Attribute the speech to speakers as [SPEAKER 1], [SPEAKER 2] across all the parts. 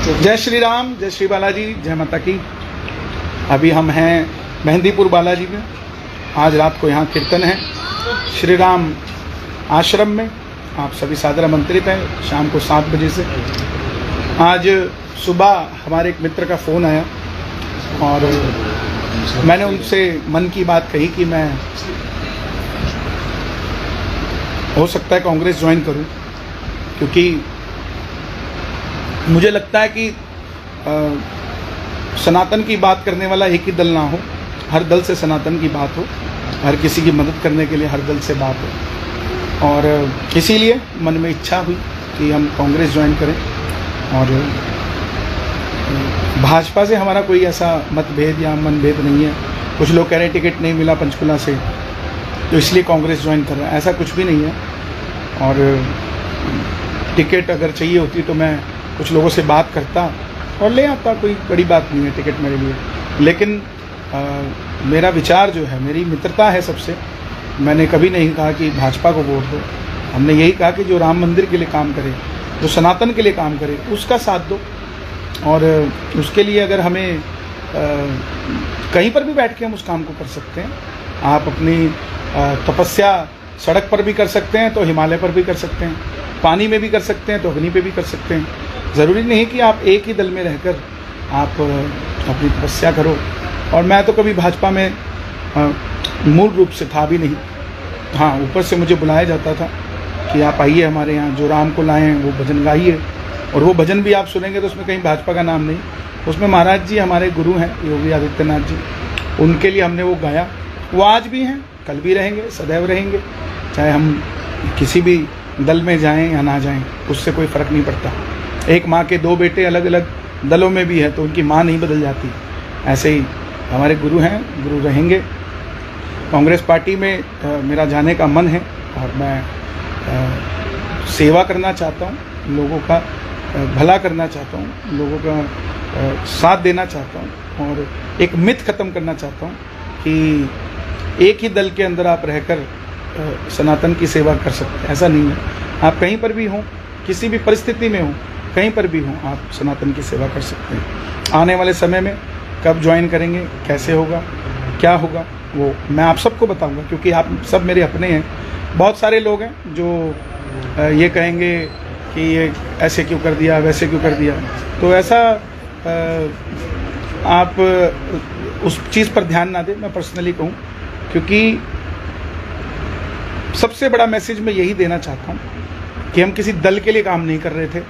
[SPEAKER 1] जय श्री राम, जय श्री बालाजी, जय माता की। अभी हम हैं मेहंदीपुर बालाजी में। आज रात को यहाँ कीर्तन है श्री राम आश्रम में। आप सभी सादर आमंत्रित हैं शाम को 7 बजे से। आज सुबह हमारे एक मित्र का फ़ोन आया और मैंने उनसे मन की बात कही कि मैं हो सकता है कांग्रेस ज्वाइन करूं, क्योंकि मुझे लगता है कि सनातन की बात करने वाला एक ही दल ना हो, हर दल से सनातन की बात हो, हर किसी की मदद करने के लिए हर दल से बात हो। और इसीलिए मन में इच्छा हुई कि हम कांग्रेस ज्वाइन करें। और भाजपा से हमारा कोई ऐसा मतभेद या मनभेद नहीं है। कुछ लोग कह रहे हैं टिकट नहीं मिला पंचकुला से तो इसलिए कांग्रेस ज्वाइन कर रहे हैं, ऐसा कुछ भी नहीं है। और टिकट अगर चाहिए होती तो मैं कुछ लोगों से बात करता और ले आता, कोई बड़ी बात नहीं है टिकट मेरे लिए। लेकिन मेरा विचार जो है, मेरी मित्रता है सबसे। मैंने कभी नहीं कहा कि भाजपा को वोट दो, हमने यही कहा कि जो राम मंदिर के लिए काम करे, जो सनातन के लिए काम करे, उसका साथ दो। और उसके लिए अगर हमें कहीं पर भी बैठ के हम उस काम को कर सकते हैं। आप अपनी तपस्या सड़क पर भी कर सकते हैं तो हिमालय पर भी कर सकते हैं, पानी में भी कर सकते हैं तो अग्नि पे भी कर सकते हैं। ज़रूरी नहीं कि आप एक ही दल में रहकर आप अपनी तपस्या करो। और मैं तो कभी भाजपा में मूल रूप से था भी नहीं। हाँ, ऊपर से मुझे बुलाया जाता था कि आप आइए हमारे यहाँ, जो राम को लाए हैं वो भजन गाइए। और वो भजन भी आप सुनेंगे तो उसमें कहीं भाजपा का नाम नहीं, उसमें महाराज जी हमारे गुरु हैं योगी आदित्यनाथ जी, उनके लिए हमने वो गाया। वो आज भी हैं, कल भी रहेंगे, सदैव रहेंगे। चाहे हम किसी भी दल में जाएं या ना जाएं, उससे कोई फ़र्क नहीं पड़ता। एक माँ के 2 बेटे अलग अलग दलों में भी है तो उनकी माँ नहीं बदल जाती। ऐसे ही हमारे गुरु हैं, गुरु रहेंगे। कांग्रेस पार्टी में मेरा जाने का मन है और मैं सेवा करना चाहता हूँ, लोगों का भला करना चाहता हूँ, लोगों का साथ देना चाहता हूँ। और एक मिथ ख़त्म करना चाहता हूँ कि एक ही दल के अंदर आप रहकर सनातन की सेवा कर सकते हैं, ऐसा नहीं है। आप कहीं पर भी हों, किसी भी परिस्थिति में हों, कहीं पर भी हों, आप सनातन की सेवा कर सकते हैं। आने वाले समय में कब ज्वाइन करेंगे, कैसे होगा, क्या होगा, वो मैं आप सबको बताऊंगा, क्योंकि आप सब मेरे अपने हैं। बहुत सारे लोग हैं जो ये कहेंगे कि ये ऐसे क्यों कर दिया, वैसे क्यों कर दिया। तो ऐसा आप उस चीज़ पर ध्यान ना दें, मैं पर्सनली कहूँ। क्योंकि सबसे बड़ा मैसेज मैं यही देना चाहता हूँ कि हम किसी दल के लिए काम नहीं कर रहे थे,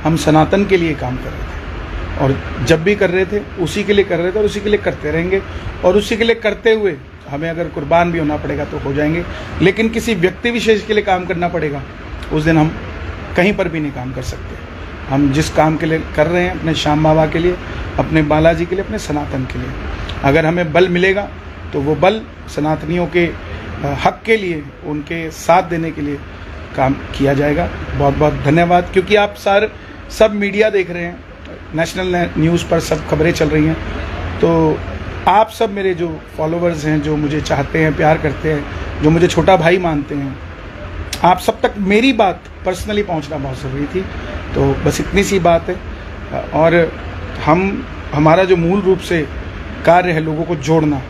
[SPEAKER 1] हम सनातन के लिए काम कर रहे थे। और जब भी कर रहे थे उसी के लिए कर रहे थे और उसी के लिए करते रहेंगे। और उसी के लिए करते हुए हमें अगर कुर्बान भी होना पड़ेगा तो हो जाएंगे। लेकिन किसी व्यक्ति विशेष के लिए काम करना पड़ेगा, उस दिन हम कहीं पर भी नहीं काम कर सकते। हम जिस काम के लिए कर रहे हैं, अपने श्याम बाबा के लिए, अपने बालाजी के लिए, अपने सनातन के लिए, अगर हमें बल मिलेगा तो वो बल सनातनियों के हक के लिए, उनके साथ देने के लिए काम किया जाएगा। बहुत बहुत धन्यवाद। क्योंकि आप सब मीडिया देख रहे हैं, नेशनल न्यूज़ पर सब खबरें चल रही हैं, तो आप सब मेरे जो फॉलोअर्स हैं, जो मुझे चाहते हैं, प्यार करते हैं, जो मुझे छोटा भाई मानते हैं, आप सब तक मेरी बात पर्सनली पहुंचना बहुत ज़रूरी थी। तो बस इतनी सी बात है। और हमारा जो मूल रूप से कार्य है लोगों को जोड़ना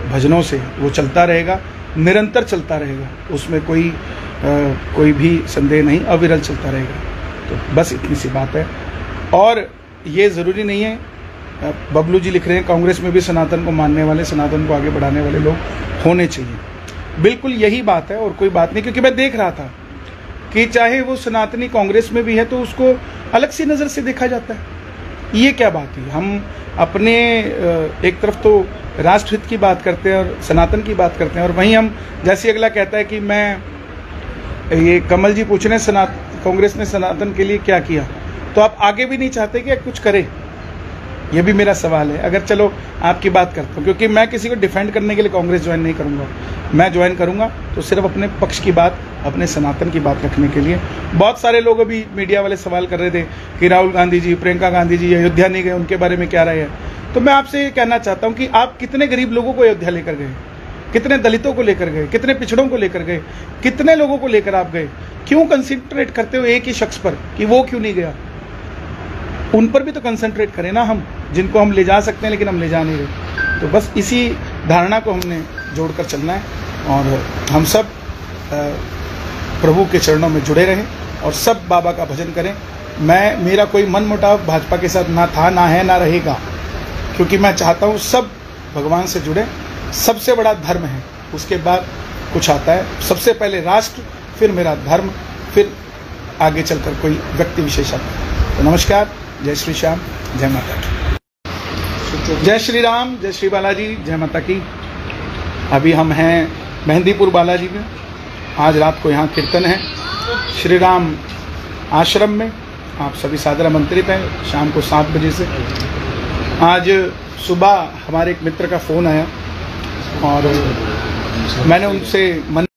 [SPEAKER 1] भजनों से, वो चलता रहेगा, निरंतर चलता रहेगा, उसमें कोई भी संदेह नहीं, अविरल चलता रहेगा। तो बस इतनी सी बात है। और ये ज़रूरी नहीं है, बबलू जी लिख रहे हैं कांग्रेस में भी सनातन को मानने वाले, सनातन को आगे बढ़ाने वाले लोग होने चाहिए। बिल्कुल यही बात है और कोई बात नहीं। क्योंकि मैं देख रहा था कि चाहे वो सनातनी कांग्रेस में भी है तो उसको अलग सी नज़र से देखा जाता है। ये क्या बात है? हम अपने एक तरफ तो राष्ट्रहित की बात करते हैं और सनातन की बात करते हैं, और वहीं हम, जैसे अगला कहता है कि मैं, ये कमल जी पूछ रहे हैं कांग्रेस ने सनातन के लिए क्या किया, तो आप आगे भी नहीं चाहते कि कुछ करे? ये भी मेरा सवाल है। अगर चलो आपकी बात करता हूँ, क्योंकि मैं किसी को डिफेंड करने के लिए कांग्रेस ज्वाइन नहीं करूँगा। मैं ज्वाइन करूँगा तो सिर्फ अपने पक्ष की बात, अपने सनातन की बात रखने के लिए। बहुत सारे लोग अभी मीडिया वाले सवाल कर रहे थे कि राहुल गांधी जी, प्रियंका गांधी जी अयोध्या नहीं गए, उनके बारे में क्या राय है। तो मैं आपसे ये कहना चाहता हूँ कि आप कितने गरीब लोगों को अयोध्या लेकर गए, कितने दलितों को लेकर गए, कितने पिछड़ों को लेकर गए, कितने लोगों को लेकर आप गए? क्यों कंसिडरेट करते हो एक ही शख्स पर कि वो क्यों नहीं गया? उन पर भी तो कंसंट्रेट करें ना हम, जिनको हम ले जा सकते हैं लेकिन हम ले जा नहीं रहे। तो बस इसी धारणा को हमने जोड़कर चलना है और हम सब प्रभु के चरणों में जुड़े रहें और सब बाबा का भजन करें। मेरा कोई मनमुटाव भाजपा के साथ ना था, ना है, ना रहेगा, क्योंकि मैं चाहता हूँ सब भगवान से जुड़े। सबसे बड़ा धर्म है, उसके बाद कुछ आता है। सबसे पहले राष्ट्र, फिर मेरा धर्म, फिर आगे चलकर कोई व्यक्ति विशेष आता है। तो नमस्कार, जय श्री श्याम, जय माता की। जय श्री राम, जय श्री बालाजी, जय माता की। अभी हम हैं मेहंदीपुर बालाजी में। आज रात को यहाँ कीर्तन है श्री राम आश्रम में। आप सभी सादर आमंत्रित हैं शाम को 7 बजे से। आज सुबह हमारे एक मित्र का फ़ोन आया और मैंने उनसे